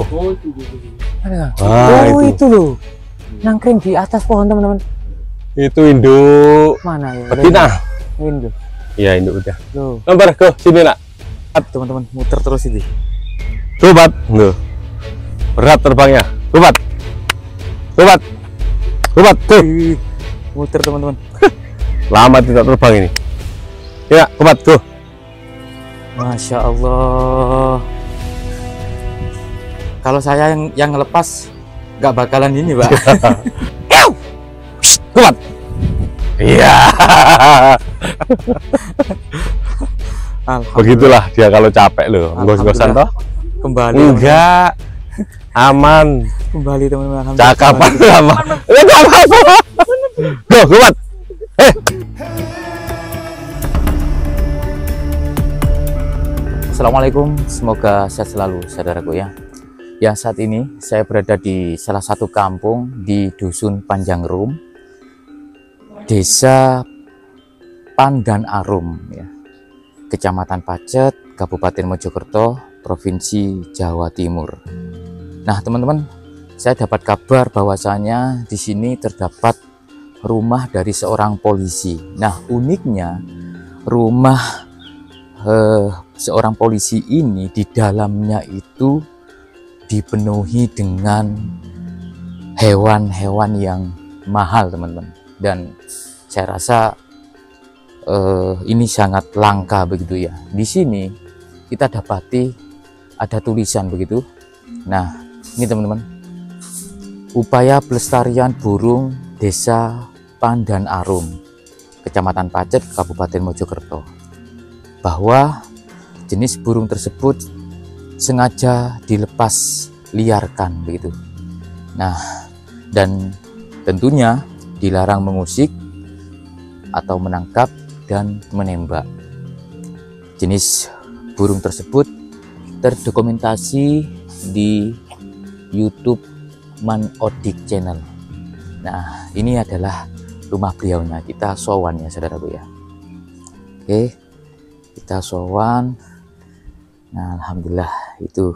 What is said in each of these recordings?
Oh, itu. Ada. Ah, Oh, itu. itu loh. Nangkring di atas pohon, teman-teman. Itu induk Mana ya? betina. Ini Iya, induk udah. loh. Nomor ke sini nak. Teman-teman, muter terus ini. Sobat, loh. Berat terbangnya. Sobat. Sobat. Sobat, tuh. Ih, muter, teman-teman. Lama tidak terbang ini. Ya, sobat, tuh. Masya Allah. Kalau saya yang ngelepas nggak bakalan ini, Pak. Sobat. Iya. Begitulah dia kalau capek loh. Gos-gosan toh? Kembali. Enggak. Aman. Kembali, teman-teman. Cakapan sama. Enggak apa-apa. Go, sobat. Assalamualaikum, semoga sehat selalu saudaraku ya. Yang saat ini saya berada di salah satu kampung di Dusun Panjangrum, Desa Pandan Arum ya, Kecamatan Pacet, Kabupaten Mojokerto, Provinsi Jawa Timur. Nah, teman-teman, saya dapat kabar bahwasanya di sini terdapat rumah dari seorang polisi. Nah, uniknya rumah seorang polisi ini di dalamnya itu dipenuhi dengan hewan-hewan yang mahal, teman-teman, dan saya rasa ini sangat langka begitu ya. Di sini kita dapati ada tulisan begitu. Nah, ini teman-teman, upaya pelestarian burung Desa Pandan Arum, Kecamatan Pacet, Kabupaten Mojokerto, bahwa jenis burung tersebut sengaja dilepas liarkan begitu. Nah, dan tentunya dilarang mengusik atau menangkap dan menembak. Jenis burung tersebut terdokumentasi di YouTube Man Odik Channel. Nah, ini adalah rumah beliaunya. Kita sowan ya saudaraku ya. Oke, kita sowan. Nah, alhamdulillah itu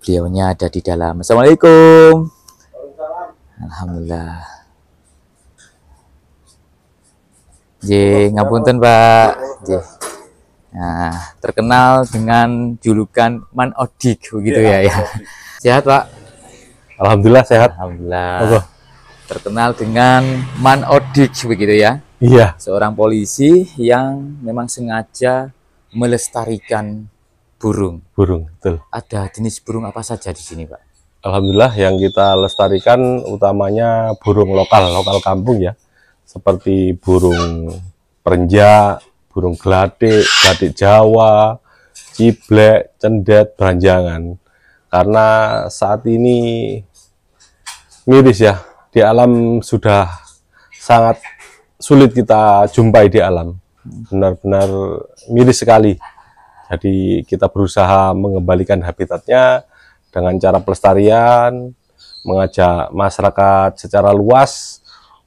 beliaunya ada di dalam. Assalamualaikum. Alhamdulillah. Ngapunten Pak. Nah, terkenal dengan julukan Man Odik begitu ya. Sehat Pak? Alhamdulillah sehat. Alhamdulillah. Terkenal dengan Man Odik begitu ya. Iya. Seorang polisi yang memang sengaja melestarikan burung. Burung, betul. Ada jenis burung apa saja di sini, Pak? Alhamdulillah yang kita lestarikan utamanya burung lokal kampung ya. Seperti burung perenjak, burung geladik, geladik Jawa, ciblek, cendet, beranjangan. Karena saat ini miris ya, di alam sudah sangat sulit kita jumpai di alam. Benar-benar miris sekali. Jadi kita berusaha mengembalikan habitatnya dengan cara pelestarian, mengajak masyarakat secara luas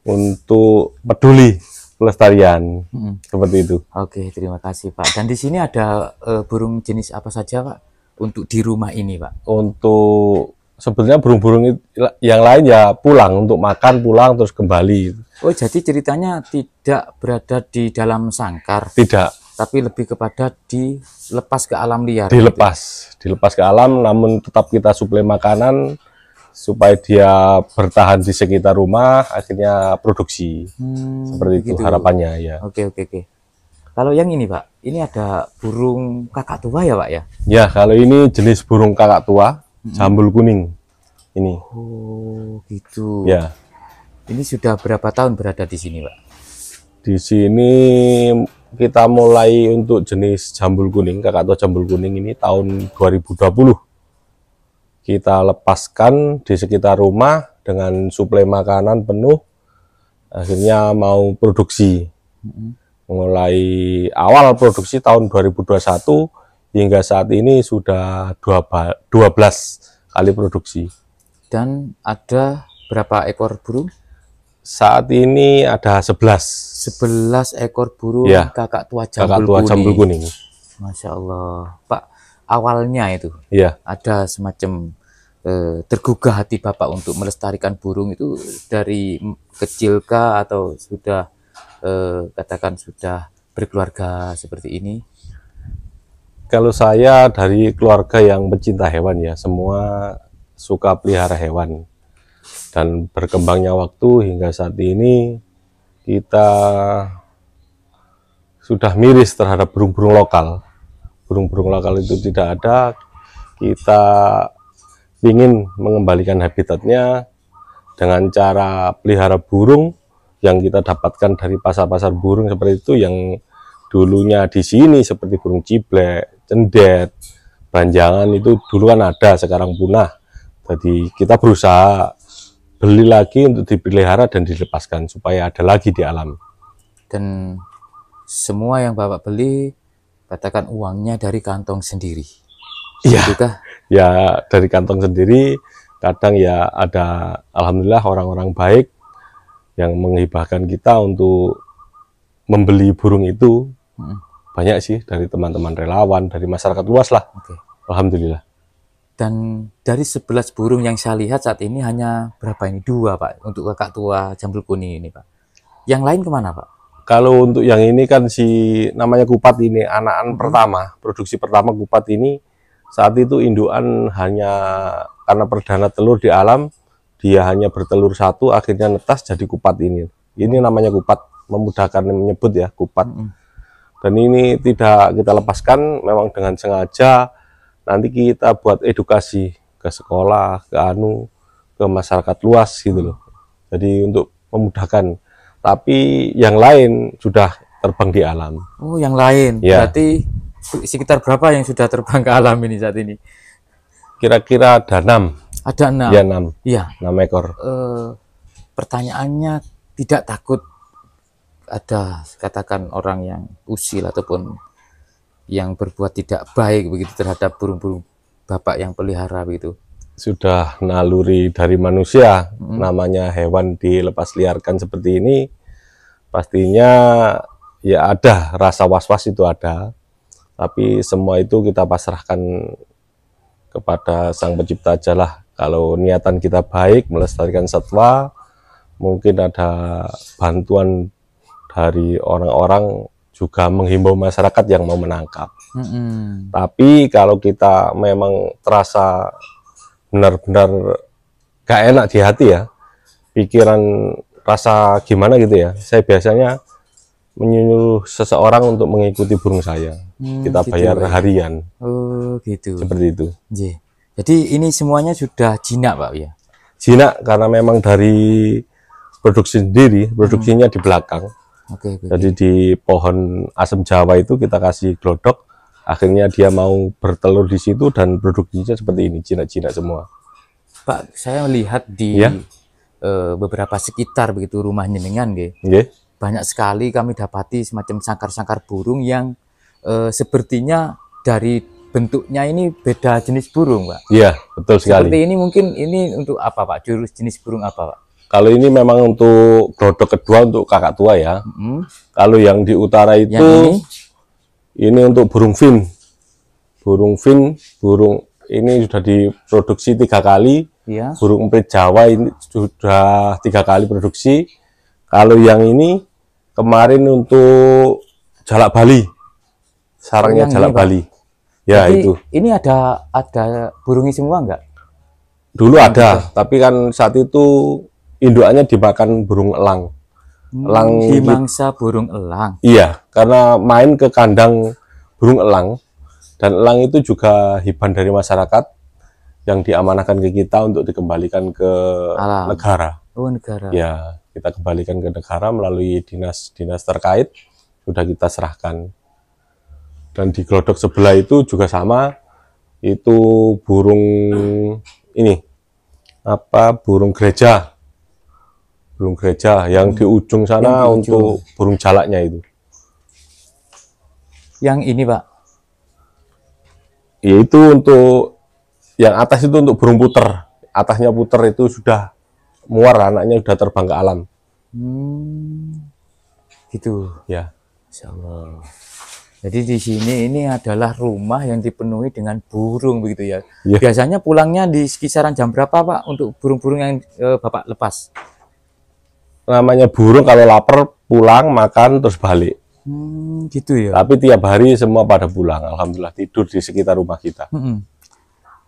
untuk peduli pelestarian. Seperti itu. Oke, terima kasih Pak. Dan di sini ada burung jenis apa saja Pak untuk di rumah ini Pak? Untuk sebenarnya burung-burung yang lain ya pulang untuk makan, pulang terus kembali. Oh, jadi ceritanya tidak berada di dalam sangkar? Tidak. Tapi lebih kepada dilepas ke alam liar. Dilepas ke alam, namun tetap kita suplai makanan supaya dia bertahan di sekitar rumah, akhirnya produksi. Seperti itu harapannya ya. Oke. Kalau yang ini Pak, ini ada burung kakak tua ya Pak ya? Ya, kalau ini jenis burung kakak tua, jambul kuning. Ini. Oh, gitu. Ya. Ini sudah berapa tahun berada di sini Pak? Di sini kita mulai untuk jenis jambul kuning, kakak tua jambul kuning ini tahun 2020. Kita lepaskan di sekitar rumah dengan suplai makanan penuh. Akhirnya mau produksi. Mulai awal produksi tahun 2021 hingga saat ini sudah 12 kali produksi. Dan ada berapa ekor burung? Saat ini ada 11 ekor burung ya, kakak tua jambul kuning. Masya Allah Pak, awalnya itu Iya. ada semacam tergugah hati Bapak untuk melestarikan burung itu dari kecil kah atau sudah katakan sudah berkeluarga seperti ini? Kalau saya dari keluarga yang pecinta hewan ya, semua suka pelihara hewan. Dan berkembangnya waktu hingga saat ini kita sudah miris terhadap burung-burung lokal. Burung-burung lokal itu tidak ada, kita ingin mengembalikan habitatnya dengan cara pelihara burung yang kita dapatkan dari pasar-pasar burung seperti itu, yang dulunya di sini seperti burung ciblek, cendet, banjangan itu dulu kan ada, sekarang punah. Jadi kita berusaha beli lagi untuk dipelihara dan dilepaskan supaya ada lagi di alam. Dan semua yang Bapak beli katakan uangnya dari kantong sendiri. Iya. Begitukah? Ya dari kantong sendiri, kadang ya ada alhamdulillah orang-orang baik yang menghibahkan kita untuk membeli burung itu. Banyak sih, dari teman-teman relawan, dari masyarakat luas lah. Oke. Alhamdulillah. Dan dari 11 burung yang saya lihat saat ini hanya berapa ini? 2 Pak, untuk kakak tua jambul kuning ini Pak. Yang lain kemana Pak? Kalau untuk yang ini kan si namanya kupat ini, anakan pertama, produksi pertama kupat ini, saat itu indukan hanya karena perdana telur di alam, dia hanya bertelur 1, akhirnya netas jadi kupat ini. Ini namanya kupat, memudahkan menyebut ya, kupat. Dan ini tidak kita lepaskan, memang dengan sengaja nanti kita buat edukasi ke sekolah, ke masyarakat luas gitu loh. Jadi untuk memudahkan. Tapi yang lain sudah terbang di alam. Oh, yang lain. Ya. Berarti sekitar berapa yang sudah terbang ke alam ini saat ini? Kira-kira ada 6. Ada 6. Ya 6. Iya. 6 ekor. Pertanyaannya, tidak takut ada katakan orang yang usil ataupun yang berbuat tidak baik begitu terhadap burung-burung Bapak yang pelihara begitu? Sudah naluri dari manusia, namanya hewan dilepas liarkan seperti ini, pastinya ya ada rasa was-was, itu ada. Tapi semua itu kita pasrahkan kepada Sang Pencipta aja lah. Kalau niatan kita baik melestarikan satwa, mungkin ada bantuan dari orang-orang juga menghimbau masyarakat yang mau menangkap. Tapi kalau kita memang terasa benar-benar gak enak di hati ya, pikiran rasa gimana gitu ya, saya biasanya menyuruh seseorang untuk mengikuti burung saya. Kita gitu bayar ya. harian. Oh gitu. Seperti itu. Jadi ini semuanya sudah jinak Pak ya? Jinak karena memang dari produksi sendiri, produksinya di belakang. Oke. Jadi di pohon asem Jawa itu kita kasih glodok, akhirnya dia mau bertelur di situ dan produksinya seperti ini, jinak-jinak semua. Pak, saya melihat di beberapa sekitar begitu rumah jenengan, banyak sekali kami dapati semacam sangkar-sangkar burung yang sepertinya dari bentuknya ini beda jenis burung, Pak. Iya, betul sekali. Seperti ini mungkin ini untuk apa, Pak? Jenis burung apa, Pak? Kalau ini memang untuk glodok kedua untuk kakak tua ya. Kalau yang di utara itu ini untuk burung fin. Burung fin, burung ini sudah diproduksi 3 kali. Ya. Burung emprit Jawa ini sudah 3 kali produksi. Kalau yang ini kemarin untuk jalak Bali, sarangnya jalak Bali. Ya. Jadi, itu. Ini ada burungnya semua enggak? Dulu ada, tapi kan saat itu indukannya dimakan burung elang. Elang dimangsa burung elang. Iya, karena main ke kandang burung elang, dan elang itu juga hiban dari masyarakat yang diamanahkan ke kita untuk dikembalikan ke negara. Oh, negara. Ya, kita kembalikan ke negara melalui dinas-dinas terkait, sudah kita serahkan. Dan di glodok sebelah itu juga sama, itu burung ini, burung gereja. Burung gereja yang di ujung sana untuk burung jalaknya itu. Yang ini, Pak? Yaitu untuk yang atas itu untuk burung puter. Atasnya puter itu sudah muar, anaknya sudah terbang ke alam. Gitu. Ya. Insya Allah. Jadi di sini ini adalah rumah yang dipenuhi dengan burung begitu ya. Biasanya pulangnya di kisaran jam berapa Pak untuk burung-burung yang Bapak lepas? Namanya burung kalau lapar pulang makan terus balik. Gitu ya. Tapi tiap hari semua pada pulang. Alhamdulillah tidur di sekitar rumah kita.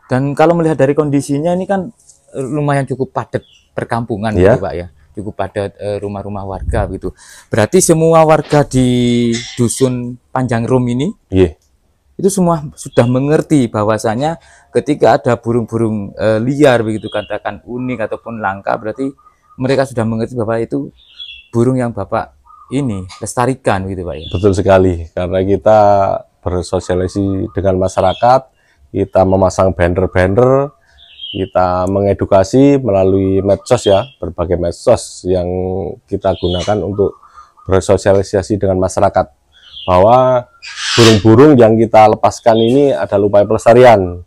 Dan kalau melihat dari kondisinya ini kan lumayan cukup padat perkampungan gitu Pak ya. Cukup padat rumah-rumah warga gitu. Berarti semua warga di dusun Panjang Rum ini itu semua sudah mengerti bahwasanya ketika ada burung-burung liar begitu, katakan unik ataupun langka, berarti mereka sudah mengerti bahwa itu burung yang Bapak ini lestarikan gitu Pak ya. Betul sekali, karena kita bersosialisasi dengan masyarakat, kita memasang banner-banner, kita mengedukasi melalui medsos ya, berbagai medsos yang kita gunakan untuk bersosialisasi dengan masyarakat bahwa burung-burung yang kita lepaskan ini adalah upaya pelestarian.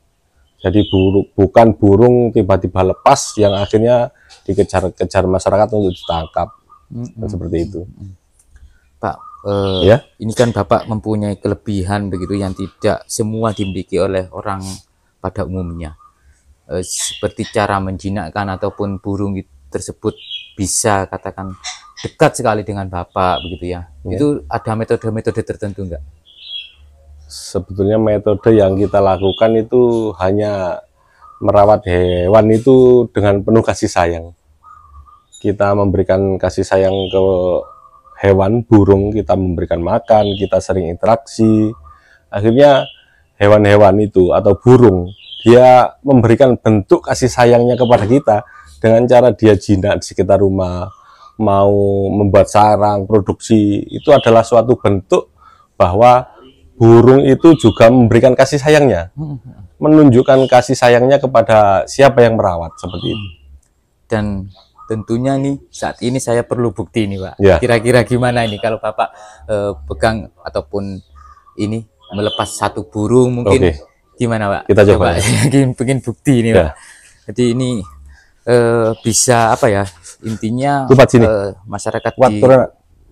Jadi bukan burung tiba-tiba lepas yang akhirnya dikejar-kejar masyarakat untuk ditangkap. Seperti itu. Pak, ini kan Bapak mempunyai kelebihan begitu yang tidak semua dimiliki oleh orang pada umumnya. Seperti cara menjinakkan ataupun burung tersebut bisa katakan dekat sekali dengan Bapak begitu ya. Itu ada metode-metode tertentu enggak? Sebetulnya metode yang kita lakukan itu hanya merawat hewan itu dengan penuh kasih sayang. Kita memberikan kasih sayang ke hewan, burung, kita memberikan makan, kita sering interaksi. Akhirnya hewan-hewan itu atau burung, dia memberikan bentuk kasih sayangnya kepada kita dengan cara dia jinak di sekitar rumah, mau membuat sarang, produksi. Itu adalah suatu bentuk bahwa burung itu juga memberikan kasih sayangnya, menunjukkan kasih sayangnya kepada siapa yang merawat, seperti itu. Dan tentunya nih saat ini saya perlu bukti nih Pak. Kira-kira gimana ini kalau Bapak pegang ataupun ini melepas satu burung mungkin gimana Pak? Kita coba. Bikin bukti ini Pak. Jadi ini bisa apa ya? Intinya masyarakat di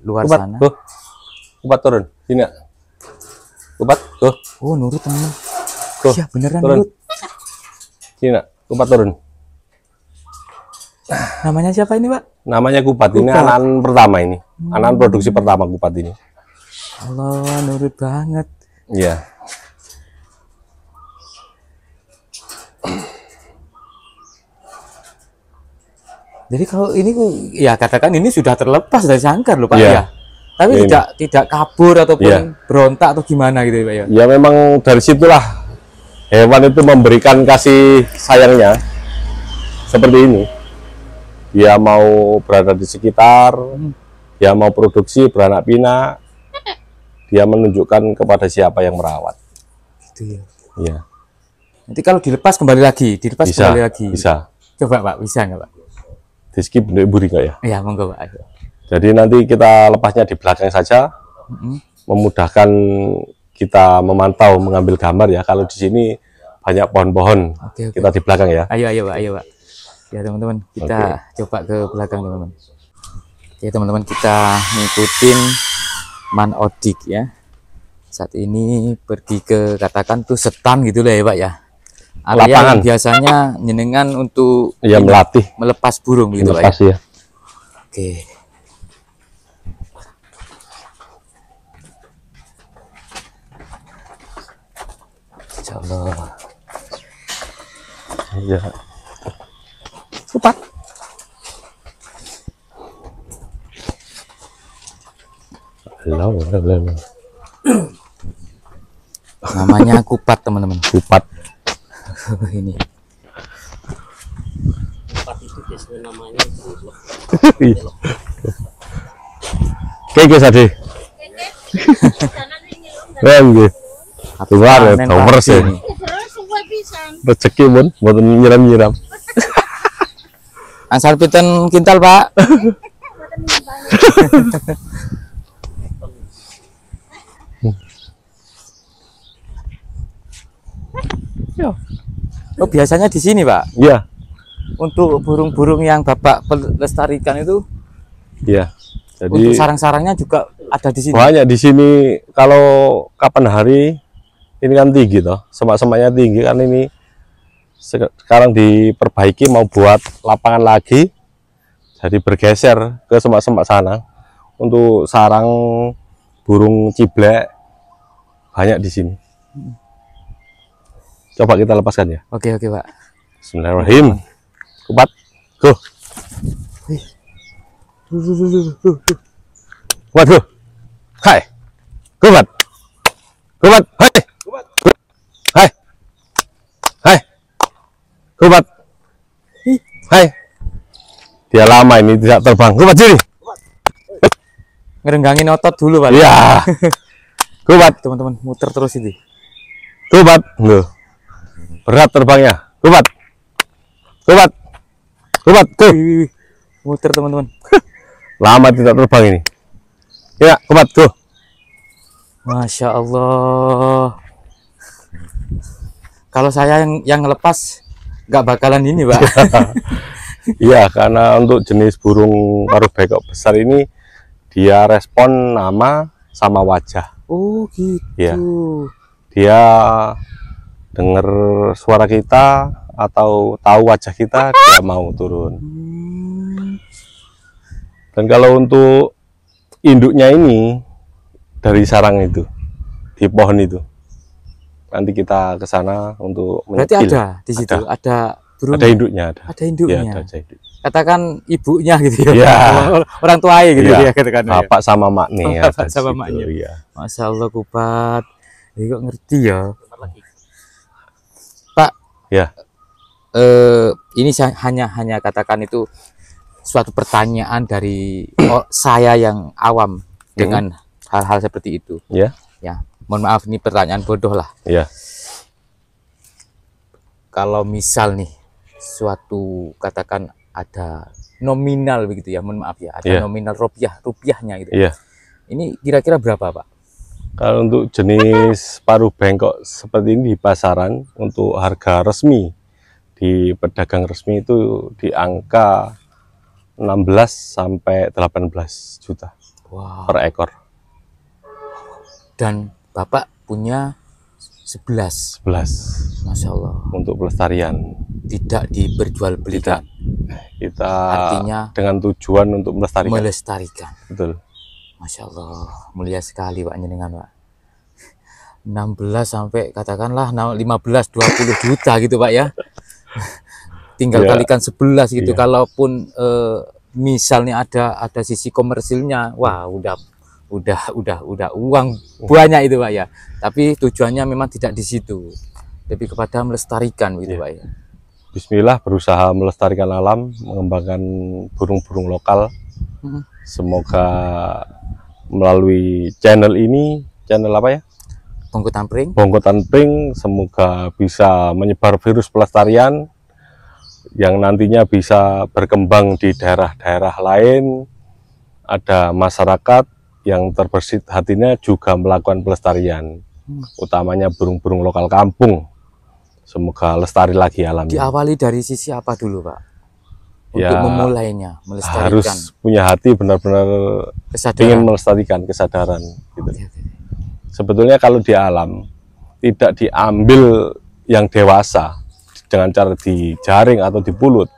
luar sana. Kupat turun sini. Kupat tuh. Oh nurut teman. Iya beneran turun. Nurut. Sini kupat turun. Namanya siapa ini Pak? Namanya Kupat. Ini anak pertama ini. Anak produksi pertama Kupat ini. Allah nurut banget. Iya. Jadi kalau ini ya katakan ini sudah terlepas dari sangkar loh Pak ya. Tapi tidak kabur ataupun berontak atau gimana gitu Pak ya. Ya memang dari situlah hewan itu memberikan kasih sayangnya seperti ini. Dia mau berada di sekitar, dia mau produksi beranak pinak, dia menunjukkan kepada siapa yang merawat. Gitu ya. Iya. Nanti kalau dilepas kembali lagi, kembali lagi. Bisa. Coba Pak, bisa nggak Pak? Di skip buri nggak ya? Iya, monggo Pak. Jadi nanti kita lepasnya di belakang saja, memudahkan kita memantau, mengambil gambar ya. Kalau di sini banyak pohon-pohon, kita di belakang ya. Ayo Pak. Ya teman-teman, kita coba ke belakang teman-teman. Ya teman-teman, kita ngikutin Man Odik ya. Saat ini pergi ke katakan tuh setan gitu lah ya Pak ya. Area yang biasanya nyenengan untuk melatih, melepas burung gitu Pak ya. Oke. Insyaallah. Ya. Kupat. Halo. Namanya Kupat teman-teman. Kupat. Ini. Kupat itu biasanya namanya Oke Sade. Nggih. Luar nomor sih. Rezeki pun mboten nyiram-nyiram. Asal pinten kintal, Pak? Oh, biasanya di sini, Pak? Iya. Untuk burung-burung yang Bapak pelestarikan itu? Iya. Jadi untuk sarang-sarangnya juga ada di sini. Banyak di sini. Kalau kapan hari ini kan tinggi toh, semak-semaknya tinggi kan ini. Sekarang diperbaiki mau buat lapangan lagi, jadi bergeser ke semak-semak sana untuk sarang burung ciblek banyak di sini. Coba kita lepaskan ya. Oke Pak. Bismillahirrahmanirrahim. Kupat, go. Kupat, go. Hai, kupat, kupat, hai, hai, hai, kupat, hai. Dia lama ini tidak terbang. Kupat sini. Ngerenggangin otot dulu Pak. Iya. Kupat, Teman-teman muter terus ini. kupat, loh. Berat terbangnya. Kupat, kupat, kupat, go. Wih. Muter teman-teman. Lama tidak terbang ini. Ya, kupat, go. Masya Allah. Kalau saya yang ngelepas nggak bakalan ini Pak. Iya, karena untuk jenis burung paruh bengkok besar ini dia respon nama sama wajah. Oh gitu. Iya. Dia dengar suara kita atau tahu wajah kita, dia mau turun. Dan kalau untuk induknya ini dari sarang itu, di pohon itu, nanti kita ke sana untuk Berarti menyekil. ada di situ, ada burung. Ada induknya, ada. Ada induknya. Ya, ada induk. Katakan ibunya gitu ya. Iya. Orang tuanya gitu Iya. ya katakan. Ya. Bapak sama maknya. Bapak sama maknya. Iya. Masya Allah Kupat. Ini kok ngerti ya. lagi. Pak. Ya. Ini hanya katakan itu suatu pertanyaan dari saya yang awam dengan hal-hal seperti itu. Ya. Ya, mohon maaf ini pertanyaan bodoh lah. Ya. Kalau misal nih suatu katakan ada nominal begitu ya, mohon maaf ya, ada Iya. nominal rupiahnya gitu. Iya. Ini kira-kira berapa Pak? Kalau untuk jenis paruh bengkok seperti ini di pasaran untuk harga resmi di pedagang resmi itu di angka 16 sampai 18 juta Wow. per ekor. Dan Bapak punya 11. 11 Masya Allah. untuk pelestarian. Tidak diperjualbelikan. Kita Artinya dengan tujuan untuk melestarikan. melestarikan. Betul. Masya Allah, mulia sekali Pak jenengan Pak. 16 sampai katakanlah 15 20 juta gitu Pak ya. Tinggal Ya. kalikan 11 gitu. Iya. Kalaupun misalnya ada sisi komersilnya, wah udah uang banyak itu Pak ya. Tapi tujuannya memang tidak di situ. Lebih kepada melestarikan gitu Iya. Pak ya. Bismillah, berusaha melestarikan alam, mengembangkan burung-burung lokal. Semoga melalui channel ini, channel apa ya? Bongko Tampring. Bongko Tampring, semoga bisa menyebar virus pelestarian yang nantinya bisa berkembang di daerah-daerah lain. Ada masyarakat yang terbersit hatinya juga melakukan pelestarian, utamanya burung-burung lokal kampung. Semoga lestari lagi alamnya. Diawali dari sisi apa dulu Pak? Untuk Ya, memulainya, melestarikan. harus punya hati benar-benar Kesadaran. ingin melestarikan, kesadaran gitu. Oke. Sebetulnya kalau di alam tidak diambil yang dewasa dengan cara dijaring atau dipulut,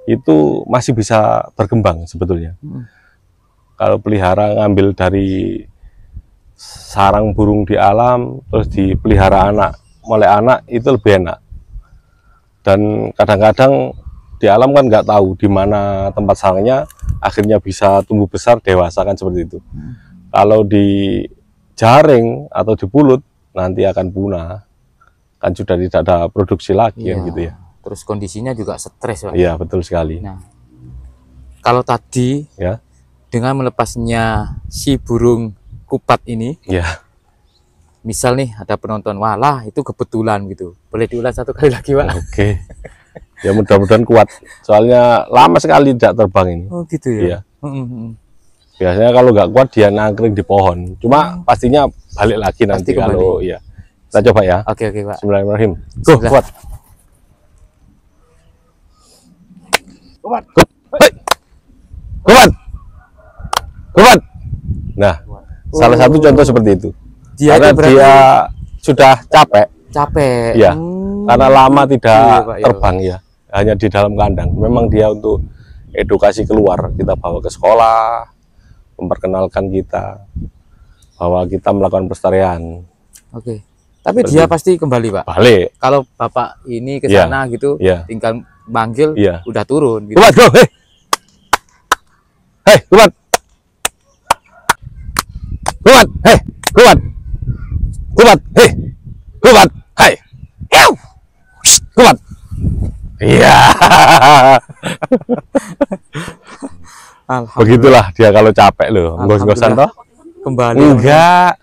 itu masih bisa berkembang sebetulnya. Kalau pelihara ngambil dari sarang burung di alam terus dipelihara oleh anak, itu lebih enak. Dan kadang-kadang di alam kan nggak tahu di mana tempat sarangnya, akhirnya bisa tumbuh besar dewasa kan seperti itu. Kalau dijaring atau dipulut nanti akan punah, kan sudah tidak ada produksi lagi kan gitu ya. Terus kondisinya juga stres Pak. Iya betul sekali. Nah, kalau tadi Ya, dengan melepasnya si burung kupat ini, ya. misal nih ada penonton, walah itu kebetulan gitu, boleh diulang satu kali lagi Pak? Oke. Ya mudah-mudahan kuat. Soalnya lama sekali tidak terbang ini. Oh gitu ya. Iya. Biasanya kalau nggak kuat dia nangkring di pohon. Cuma pastinya balik lagi nanti Pasti kembali. kalau iya. Kita coba ya. Oke Pak. Bismillahirrahmanirrahim. Go, Bismillah. kuat. Kuat. Hei. Kuat. Kuat. Nah, Salah satu contoh seperti itu. Dia Karena itu berarti dia sudah capek. capek. Ya. Karena lama tidak Iya, Pak, iya, terbang ya. Hanya di dalam kandang. Memang dia untuk edukasi keluar. Kita bawa ke sekolah, memperkenalkan kita bahwa kita melakukan pelestarian. Oke. Tapi dia pasti kembali, Pak. Balik. Kalau Bapak ini ke Iya, sana gitu, iya. tinggal manggil, Iya. udah turun gitu. Kumat, go. Hei. Hei, kumat. Kumat, hei. Kumat. Kumat, hei. Kumat, hei. Yow. Kumat. Iya. Alhamdulillah. Begitulah dia kalau capek loh. Gos-gosan toh? Kembali. Enggak.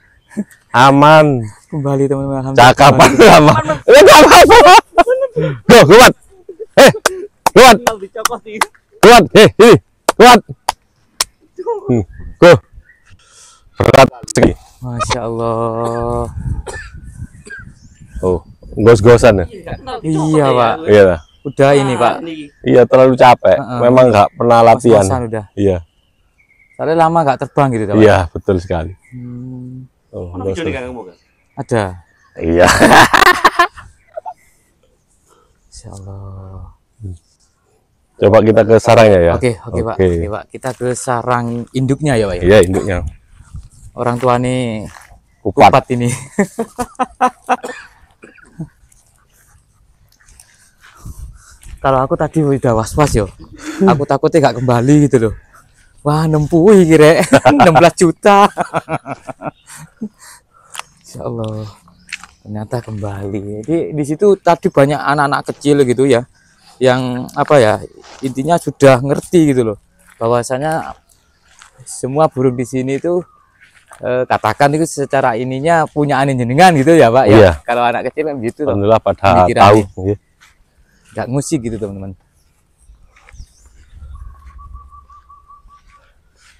Aman. Kembali teman-teman. Alhamdulillah. Cakapan sama. Enggak apa-apa. Go, kuat. Kuat. Kuat. Ini. Kuat. Go. Berat sekali. Masya Allah. Oh, gos-gosan ya? Iya, Pak. Iya. Udah ini, Pak. Iya, terlalu capek. Memang nggak pernah latihan. Kos-kosan udah. Iya. Soalnya lama nggak terbang gitu, Pak. Iya, betul sekali. Oh, Ada. iya. Insya Allah. Coba kita ke sarangnya ya. Oke, Pak. Oke, Pak. Kita ke sarang induknya ya, Pak. Ya? Iya, induknya. Orang tua nih Kupat. kupat ini. Kalau aku tadi udah was-was yo. Aku takutnya nggak kembali gitu loh. Wah, nempuhi kira 16 juta. Insya Allah. Ternyata kembali. Jadi di situ tadi banyak anak-anak kecil gitu ya. Yang apa ya? Intinya sudah ngerti gitu loh. Bahwasanya semua burung di sini itu katakan itu secara ininya punya jenengan gitu ya, Pak. Iya. Ya. Kalau anak kecil kan gitu loh. Alhamdulillah pada Pemikirannya. tahu. Iya. Nggak ngusik gitu teman-teman.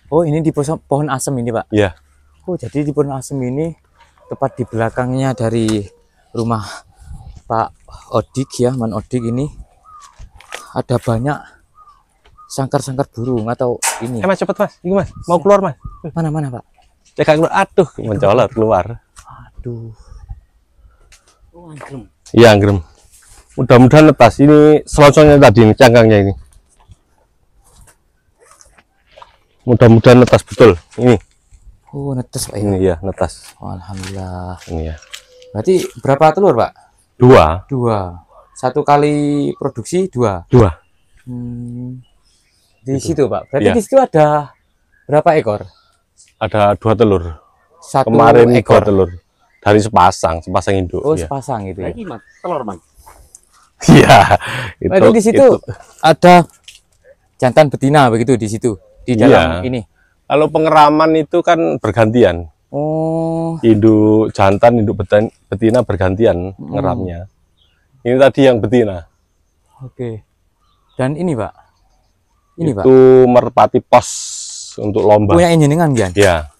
Oh, ini di pohon asem ini, Pak. Iya. Oh, jadi di pohon asem ini tepat di belakangnya dari rumah Pak Odik ya, Man Odik ini ada banyak sangkar-sangkar burung atau ini. Mas cepet Mas, ini Mas, mau keluar Mas. Mana Pak? Cek keluar, aduh, mencolot keluar. Aduh. Oh, anggrem. Iya, anggrem. Mudah-mudahan netas. Ini selongsongnya tadi, ini cangkangnya ini. Mudah-mudahan netas betul. Ini. Oh, netes Pak. Ini ya, netas. Oh, alhamdulillah. Ini ya. Berarti berapa telur, Pak? 2. 2. Satu kali produksi 2. 2. Di situ, Pak. Berarti Iya. di situ ada berapa ekor? Ada 2 telur. 1 Kemarin 2 ekor. telur. Dari sepasang induk. Oh, ya. sepasang gitu ya. Lagi Mas, telur Man. Iya. Berarti di situ ada jantan betina begitu di situ di dalam Iya. ini. Kalau pengeraman itu kan bergantian. Oh, Induk jantan, induk betina bergantian ngeramnya. Ini tadi yang betina. oke. Dan ini, Pak. Ini, Pak. Itu merpati pos untuk lomba. Punya jenengan kan? Ya.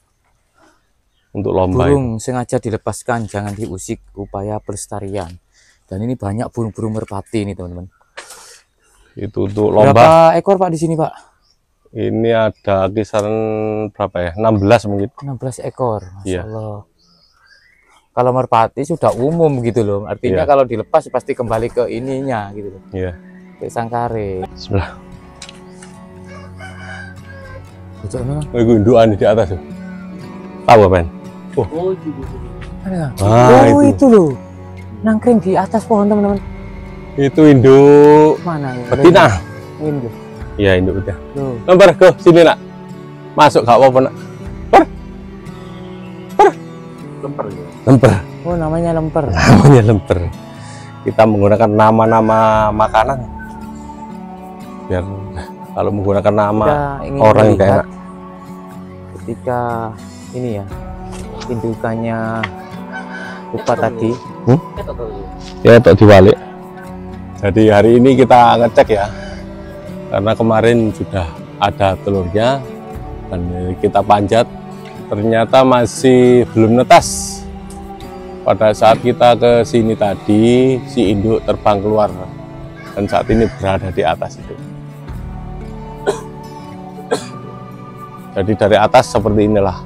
Untuk lomba. Burung sengaja dilepaskan, jangan diusik, upaya pelestarian. Dan ini banyak burung-burung merpati ini, teman-teman. Itu untuk lomba. Berapa ekor, Pak, di sini, Pak? Ini ada kisaran berapa ya? 16 mungkin. 16 ekor. Masya Iya. Allah. Kalau merpati sudah umum gitu loh. Artinya Iya. kalau dilepas pasti kembali ke ininya gitu loh. Iya. Ke sangkare. Sebelah. Bocok mana? Oh, itu indukan di atas tuh. Tahu apa? Oh, itu. Mana? Ah, Oh, itu. itu loh. Nangkring di atas pohon, teman-teman. Itu induk Mana ya? betina. Ini loh. Iya, induk betina. Loh. Lemper, go sini nak. Masuk gak apa-apa nak. Lemper ya. Lemper. Oh, namanya lemper. Namanya lemper. Kita menggunakan nama-nama makanan. Biar kalau menggunakan nama Kita ingin orang yang melihat enak. ketika ini ya indukannya Kupat tadi. Ketok tuh. Ya, tak diwalik. Jadi hari ini kita ngecek ya. Karena kemarin sudah ada telurnya dan kita panjat, ternyata masih belum netas. Pada saat kita ke sini tadi, si induk terbang keluar dan saat ini berada di atas itu. Jadi dari atas seperti inilah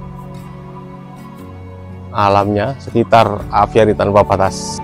alamnya sekitar aviari tanpa batas.